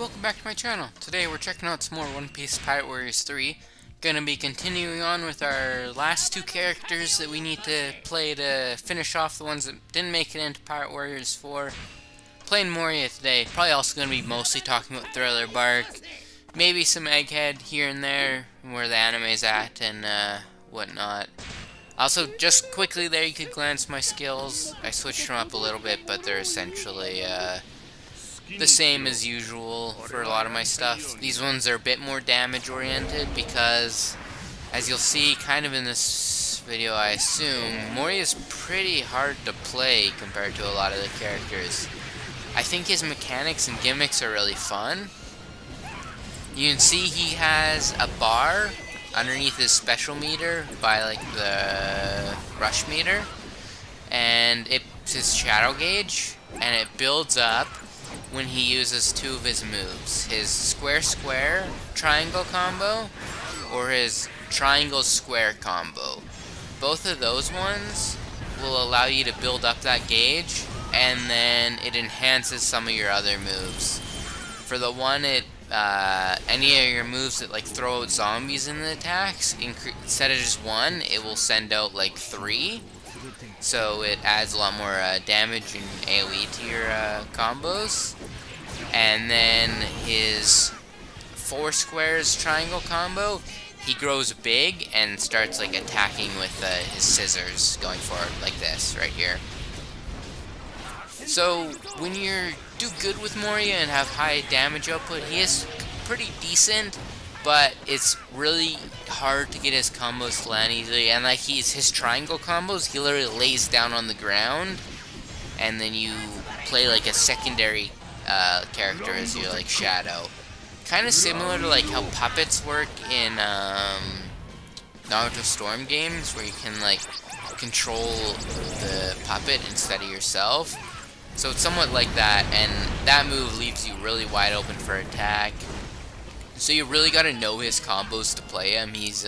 Welcome back to my channel. Today we're checking out some more One Piece Pirate Warriors 3. Gonna be continuing on with our last two characters that we need to play to finish off the ones that didn't make it into Pirate Warriors 4. Playing Moria today. Probably also gonna be mostly talking about Thriller Bark. Maybe some Egghead here and there, where the anime's at and whatnot. Also, just quickly there, you could glance my skills. I switched them up a little bit, but they're essentially the same as usual for a lot of my stuff. These ones are a bit more damage oriented because, as you'll see kind of in this video I assume, Moria is pretty hard to play compared to a lot of the characters. I think his mechanics and gimmicks are really fun. You can see he has a bar underneath his special meter by like the rush meter, and it's his shadow gauge, and it builds up when he uses two of his moves, his square triangle combo or his triangle square combo. Both of those ones will allow you to build up that gauge, and then it enhances some of your other moves. For the one, any of your moves that like throw out zombies in the attacks, instead of just one, it will send out like 3. So it adds a lot more damage and AoE to your combos. And then his 4 squares triangle combo, he grows big and starts like attacking with his scissors going forward like this right here. So when you do good with Moria and have high damage output, he is pretty decent, but it's really hard to get his combos to land easily. And like his triangle combos, he literally lays down on the ground, and then you play like a secondary character as your like shadow. Kind of similar to like how puppets work in Naruto Storm games, where you can like control the puppet instead of yourself. So it's somewhat like that, and that move leaves you really wide open for attack. So you really gotta know his combos to play him. He's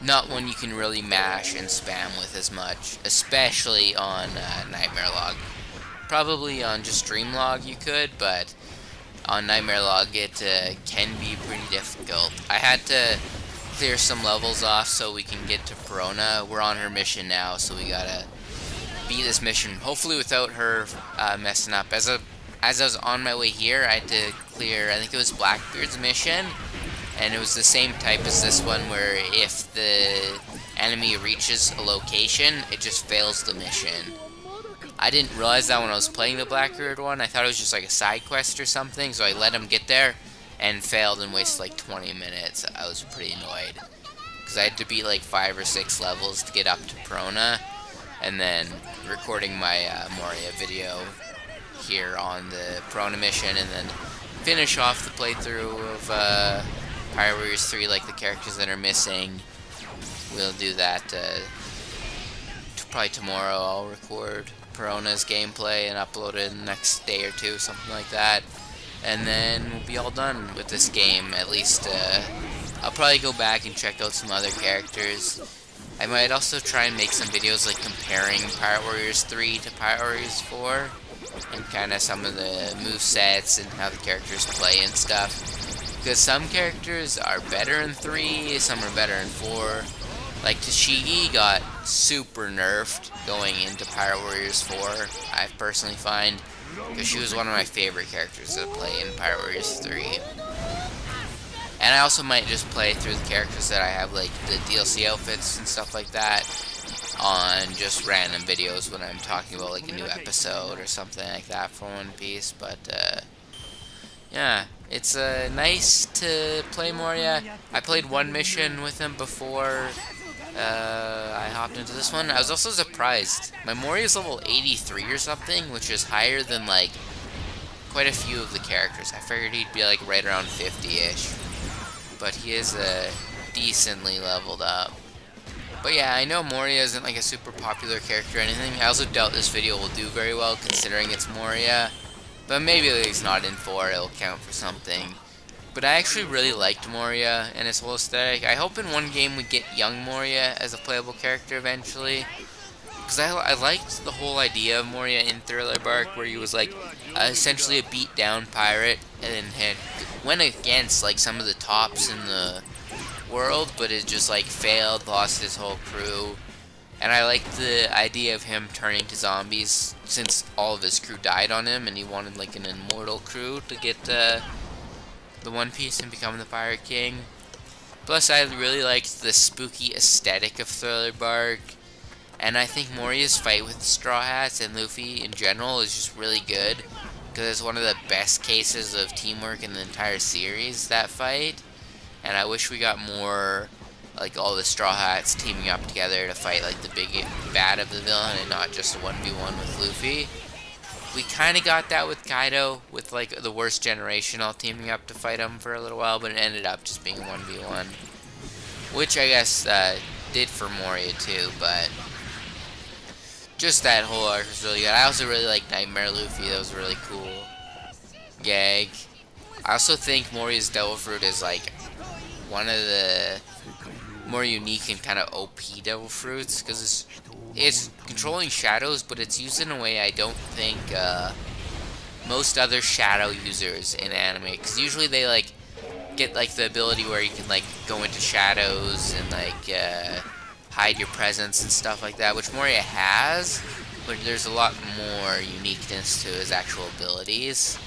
not one you can really mash and spam with as much, especially on Nightmare Log. Probably on just Dreamlog you could, but on Nightmare Log it can be pretty difficult. I had to clear some levels off so we can get to Perona. We're on her mission now, so we gotta beat this mission, hopefully without her messing up. As I was on my way here, I had to clear, I think it was Blackbeard's mission, and it was the same type as this one, where if the enemy reaches a location, it just fails the mission. I didn't realize that when I was playing the Blackbeard one. I thought it was just like a side quest or something, so I let him get there and failed and wasted like 20 minutes. I was pretty annoyed because I had to beat like 5 or 6 levels to get up to Perona, and then recording my Moria video here on the Perona mission, and then finish off the playthrough of Pirate Warriors 3, like the characters that are missing. We'll do that probably tomorrow. I'll record Perona's gameplay and upload it in the next day or two, something like that, and then we'll be all done with this game. At least I'll probably go back and check out some other characters. I might also try and make some videos like comparing Pirate Warriors 3 to Pirate Warriors 4, and kind of some of the movesets and how the characters play and stuff. Because some characters are better in 3, some are better in 4. Like Tashigi got super nerfed going into Pirate Warriors 4, I personally find, because she was one of my favorite characters to play in Pirate Warriors 3. And I also might just play through the characters that I have, like the DLC outfits and stuff like that, on just random videos when I'm talking about like a new episode or something like that for One Piece. But yeah, it's nice to play Moria. I played one mission with him before I hopped into this one. I was also surprised. My Moria is level 83 or something, which is higher than like quite a few of the characters. I figured he'd be like right around 50-ish. But he is decently leveled up. But yeah, I know Moria isn't like a super popular character or anything. I also doubt this video will do very well considering it's Moria. But maybe if it's not in 4, it'll count for something. But I actually really liked Moria and his whole aesthetic. I hope in one game we get young Moria as a playable character eventually. because I liked the whole idea of Moria in Thriller Bark, where he was like essentially a beat down pirate and had went against like some of the tops in the world, but it just like failed, lost his whole crew. And I liked the idea of him turning to zombies, since all of his crew died on him, and he wanted like an immortal crew to get the One Piece and become the Pirate King. Plus, I really liked the spooky aesthetic of Thriller Bark, and I think Moria's fight with Straw Hats and Luffy in general is just really good, because it's one of the best cases of teamwork in the entire series, that fight. And I wish we got more, like, all the Straw Hats teaming up together to fight, like, the big bad of the villain, and not just a 1v1 with Luffy. We kind of got that with Kaido, with, like, the worst generation all teaming up to fight him for a little while, but it ended up just being 1v1. Which, I guess, did for Moria, too, but just that whole arc was really good. I also really like Nightmare Luffy. That was a really cool gag. I also think Moria's Devil Fruit is, like, one of the more unique and kind of OP Devil Fruits, because it's controlling shadows, but it's used in a way I don't think most other shadow users in anime, because usually they like get like the ability where you can like go into shadows and like hide your presence and stuff like that, which Moria has, but there's a lot more uniqueness to his actual abilities.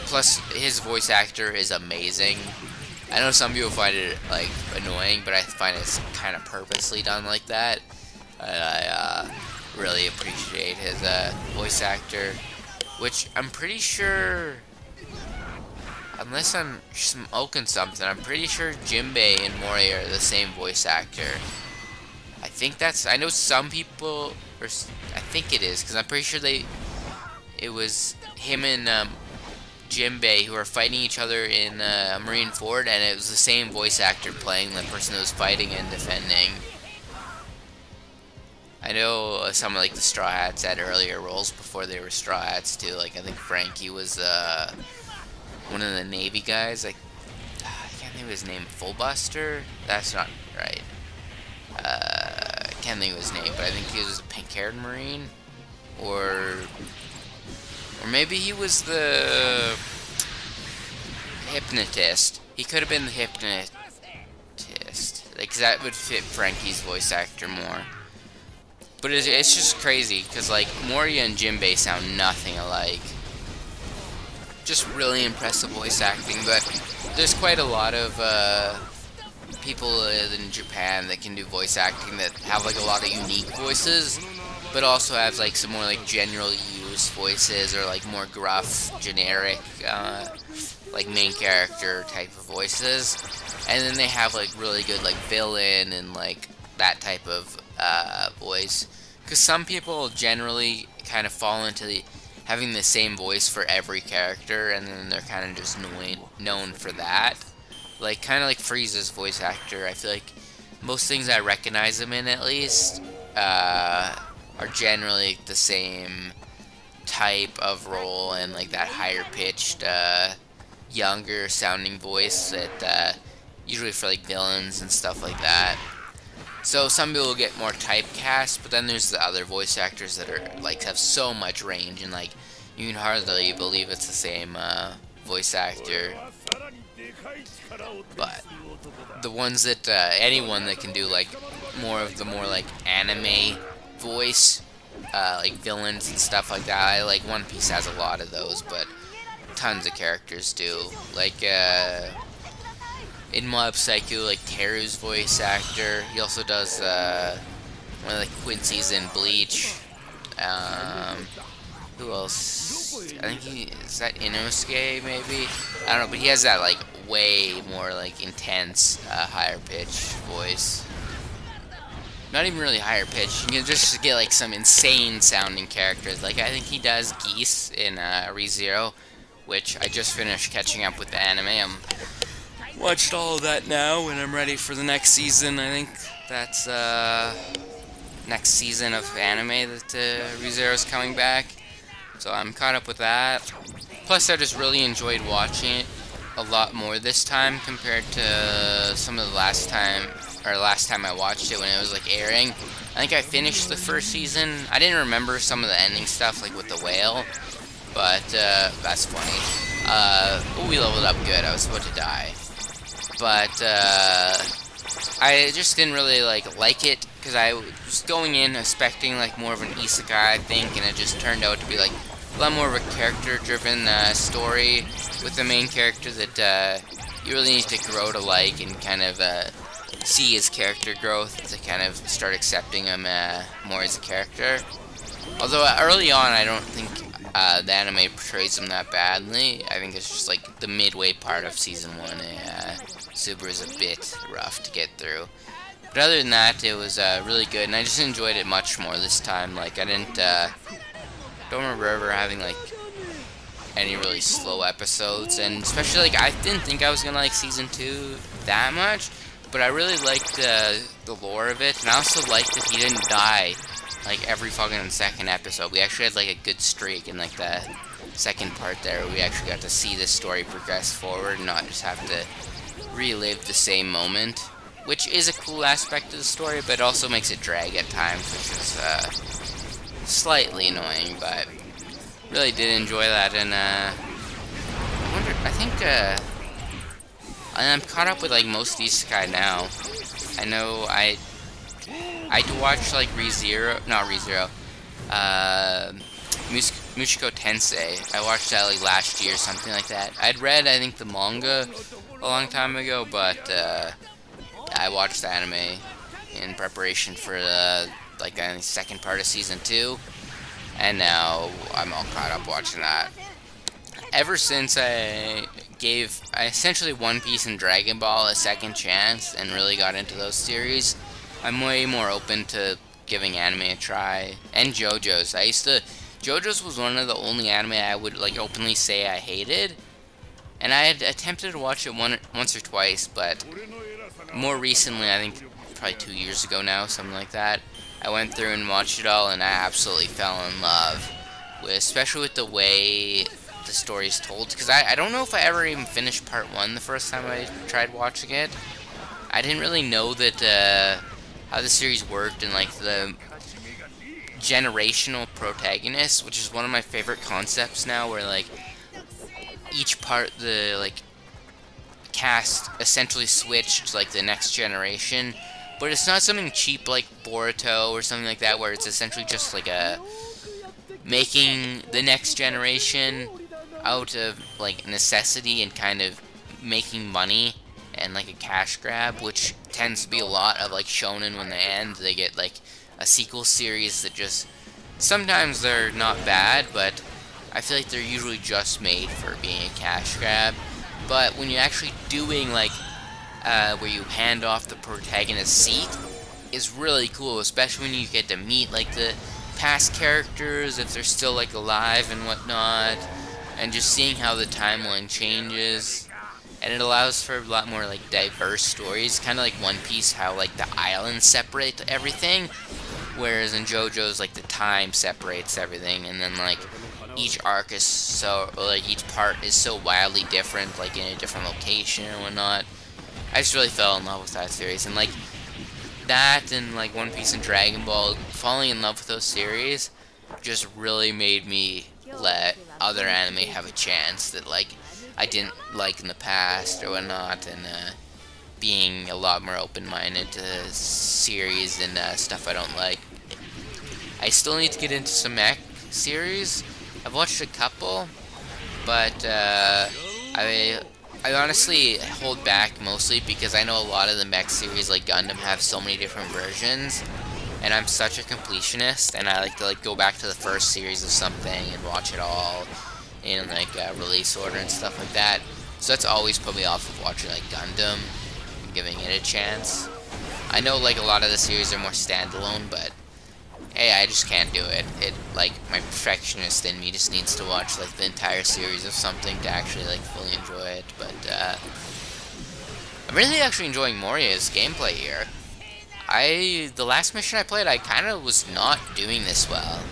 Plus, his voice actor is amazing. I know some people find it like annoying, but I find it's kind of purposely done like that. I really appreciate his voice actor, which I'm pretty sure, unless I'm smoking something, I'm pretty sure Jinbei and Moria are the same voice actor. I think that's, I know some people, or I think it is, because I'm pretty sure it was him and Jinbei who are fighting each other in Marineford, and it was the same voice actor playing the person who was fighting and defending. I know some of like the Straw Hats had earlier roles before they were Straw Hats too. Like I think Frankie was one of the Navy guys. Like I can't think of his name. Fullbuster? That's not right. I can't think of his name, but I think he was a pink-haired Marine, or maybe he was the hypnotist. He could have been the hypnotist, like, 'cause that would fit Frankie's voice actor more. But it's just crazy, because, like, Moria and Jinbei sound nothing alike. Just really impressive voice acting, but there's quite a lot of people in Japan that can do voice acting that have, like, a lot of unique voices, but also have, like, some more, like, general use voices, or, like, more gruff, generic, like, main character type of voices. And then they have, like, really good, like, villain and, like, that type of voice, because some people generally kind of fall into having the same voice for every character, and then they're kind of just known for that. Like, kind of like Frieza's voice actor, I feel like most things I recognize him in, at least, are generally the same type of role, and like that higher pitched, younger sounding voice that usually for like villains and stuff like that. So some people get more typecast, but then there's the other voice actors that are like have so much range, and like you can hardly believe it's the same voice actor. But the ones that anyone that can do like more of the more like anime voice, like villains and stuff like that. I like One Piece has a lot of those, but tons of characters do. Like in Mob Psycho, like Teru's voice actor. He also does one of the Quincy's in Bleach. Who else? I think is that Inosuke maybe? I don't know, but he has that like way more like intense, higher pitched voice. Not even really higher pitched. You can just get like some insane sounding characters. Like I think he does Geese in ReZero, which I just finished catching up with the anime. I'm watched all of that now, and I'm ready for the next season. I think that's next season of anime that ReZero's coming back. So I'm caught up with that. Plus, I just really enjoyed watching it a lot more this time compared to some of the last time, or last time I watched it when it was like airing. I think I finished the first season. I didn't remember some of the ending stuff, like with the whale, but that's funny. Oh, we leveled up good. I was about to die, but I just didn't really like it because I was going in expecting like more of an isekai, I think, and it just turned out to be like a lot more of a character-driven story with the main character that you really need to grow to like and kind of see his character growth to kind of start accepting him more as a character. Although early on, I don't think the anime portrays him that badly. I think it's just like the midway part of season 1. Subaru is a bit rough to get through. But other than that, it was really good, and I just enjoyed it much more this time. Like, I don't remember ever having like any really slow episodes, and especially like I didn't think I was gonna like season 2 that much. But I really liked the lore of it, and I also liked that he didn't die like every fucking second episode. We actually had like a good streak in like the second part there. We actually got to see the story progress forward and not just have to relive the same moment, which is a cool aspect of the story, but it also makes it drag at times, which is slightly annoying, but really did enjoy that. And I think I'm caught up with like most isekai now. I know I do watch like Mushiko Tensei. I watched that like last year, something like that. I'd read, I think, the manga a long time ago, but I watched the anime in preparation for like the second part of season 2, and now I'm all caught up watching that. Ever since I gave essentially One Piece and Dragon Ball a second chance and really got into those series, I'm way more open to giving anime a try. And JoJo's. JoJo's was one of the only anime I would like openly say I hated, and I had attempted to watch it once or twice, but more recently, I think probably 2 years ago now, something like that, I went through and watched it all, and I absolutely fell in love, especially with the way the story is told, because I don't know if I ever even finished part 1 the first time I tried watching it. I didn't really know that how the series worked, and like the generational protagonist, which is one of my favorite concepts now, where like each part, the like cast essentially switched to like the next generation, but it's not something cheap like Boruto or something like that, where it's essentially just like making the next generation out of like necessity and kind of making money and like a cash grab, which tends to be a lot of like shonen. When they end, they get like a sequel series that just, sometimes they're not bad, but I feel like they're usually just made for being a cash grab. But when you're actually doing like where you hand off the protagonist's seat, is really cool, especially when you get to meet like the past characters if they're still like alive and whatnot, and just seeing how the timeline changes. And it allows for a lot more like diverse stories, kind of like One Piece, how like the islands separate everything, whereas in JoJo's like the time separates everything, and then like each arc is so, like each part is so wildly different, like in a different location and whatnot. I just really fell in love with that series, and like that and like One Piece and Dragon Ball, falling in love with those series just really made me let other anime have a chance that like I didn't like in the past or whatnot, and being a lot more open-minded to series and stuff I don't like. I still need to get into some mech series. I've watched a couple, but I honestly hold back mostly because I know a lot of the mech series like Gundam have so many different versions, and I'm such a completionist, and I like to like go back to the first series of something and watch it all in like release order and stuff like that. So that's always put me off of watching like Gundam and giving it a chance. I know like a lot of the series are more standalone, but hey, I just can't do it. It like my perfectionist in me just needs to watch like the entire series of something to actually like fully enjoy it. But I'm really actually enjoying Moria's gameplay here. The last mission I played, I kind of was not doing this well.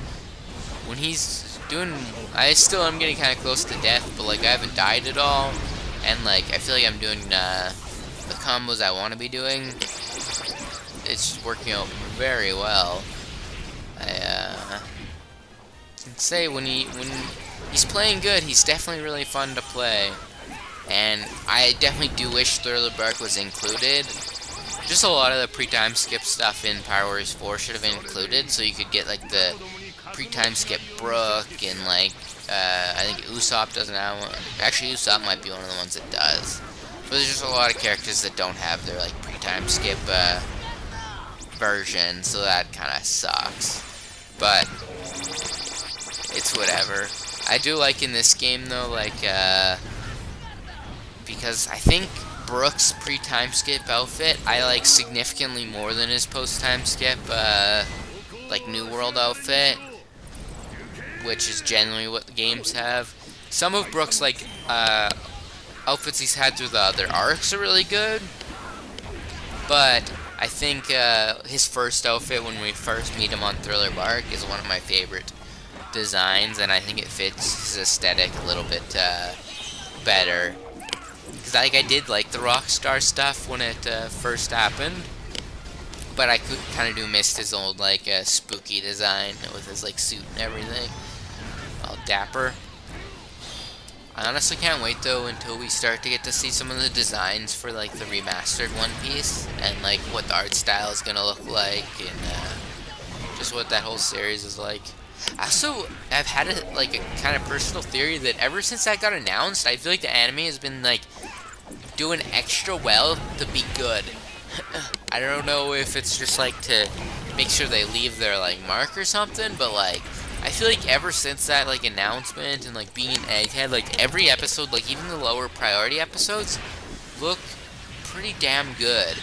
When he's doing, I still am getting kind of close to death, but like I haven't died at all, and like I feel like I'm doing the combos I want to be doing. It's working out very well. I can say when he's playing good, he's definitely really fun to play. And I definitely do wish Thriller Bark was included. Just a lot of the pre-time skip stuff in Power Warriors 4 should have been included, so you could get like the pre-time skip Brook and like I think Usopp doesn't have one. Actually, Usopp might be one of the ones that does. But there's just a lot of characters that don't have their like pre-time skip version, so that kind of sucks. But it's whatever. I do like in this game though, like because I think Brook's pre-time skip outfit I like significantly more than his post-time skip like New World outfit, which is generally what the games have. Some of Brook's like outfits he's had through the other arcs are really good, but I think his first outfit when we first meet him on Thriller Bark is one of my favorite designs, and I think it fits his aesthetic a little bit better. Because like I did like the Rockstar stuff when it first happened, but I could kind of miss his old like spooky design with his like suit and everything, all dapper. I honestly can't wait though until we start to get to see some of the designs for like the remastered One Piece and like what the art style is gonna look like and just what that whole series is like. I've had a kind of personal theory that ever since that got announced, I feel like the anime has been like doing extra well to be good. I don't know if it's just like to make sure they leave their like mark or something, but like I feel like ever since that like announcement and like being an Egghead, like every episode, like even the lower priority episodes, look pretty damn good.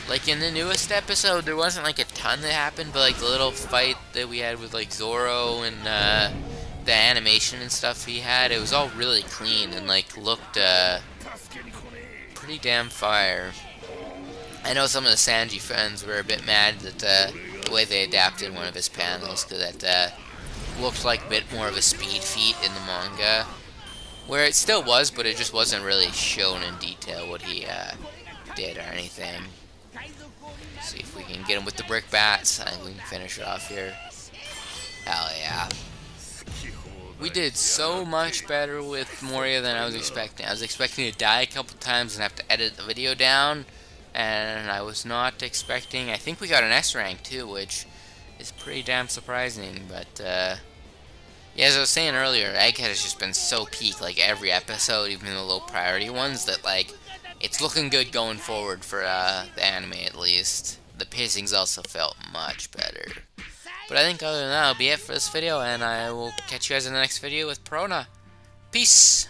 Like in the newest episode, there wasn't like a ton that happened, but like the little fight that we had with like Zoro and the animation and stuff he had, it was all really clean and like looked pretty damn fire. I know some of the Sanji fans were a bit mad that the way they adapted one of his panels, because that looked like a bit more of a speed feat in the manga, where it still was, but it just wasn't really shown in detail what he did or anything. See if we can get him with the brick bats. I think we can finish it off here. Hell yeah. We did so much better with Moria than I was expecting. I was expecting to die a couple times and have to edit the video down, and I was not expecting. I think we got an S rank too, which is pretty damn surprising. But yeah, as I was saying earlier, Egghead has just been so peak like every episode, even the low priority ones, that like it's looking good going forward for the anime at least. The pacing's also felt much better. But I think other than that, that'll be it for this video, and I will catch you guys in the next video with Perona. Peace!